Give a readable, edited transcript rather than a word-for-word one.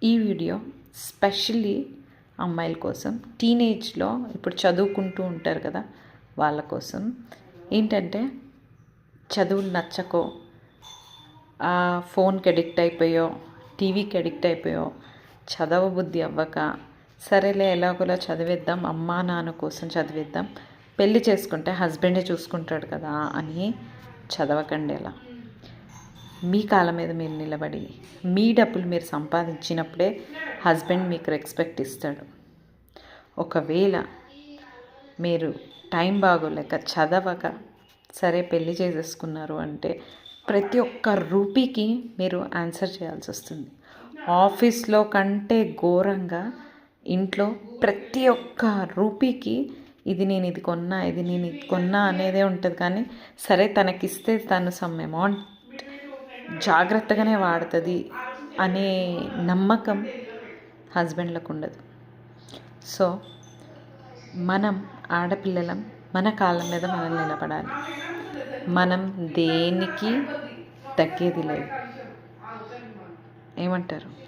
ఈ video specially అమ్మాయిల కోసం, టీనేజ్లో ఇప్పుడు చదువుకుంటూ ఉంటారు కదా వాళ్ళ కోసం. ఏంటంటే చదువులు నచ్చకో, ఫోన్కి అడిక్ట్ అయిపోయో, టీవీకి అడిక్ట్ అయిపోయో, చదవబుద్ధి అవ్వక, సరేలే ఎలాగోలా చదివేద్దాం, అమ్మా నాన్న కోసం చదివేద్దాం, పెళ్ళి చేసుకుంటే హస్బెండే చూసుకుంటాడు కదా అని చదవకండి. ఎలా మీ కాళ్ళ మీద మీరు నిలబడి మీ డబ్బులు మీరు సంపాదించినప్పుడే హస్బెండ్ మీకు రెస్పెక్ట్ ఇస్తాడు. ఒకవేళ మీరు టైం బాగోలేక చదవక సరే పెళ్ళి చేసేసుకున్నారు అంటే ప్రతి ఒక్క రూపీకి మీరు ఆన్సర్ చేయాల్సి వస్తుంది. ఆఫీస్లో కంటే ఘోరంగా ఇంట్లో ప్రతి ఒక్క రూపీకి ఇది నేను ఇది కొన్నా అనేదే ఉంటుంది. కానీ సరే తనకిస్తే తను సమ్ అమౌంట్ జాగ్రత్తగానే వాడుతుంది అనే నమ్మకం హస్బెండ్లకు ఉండదు. సో మనం ఆడపిల్లలం, మన కాళ్ళ మీద మనం నిలబడాలి. మనం దేనికి తగ్గేది లేదు. ఏమంటారు?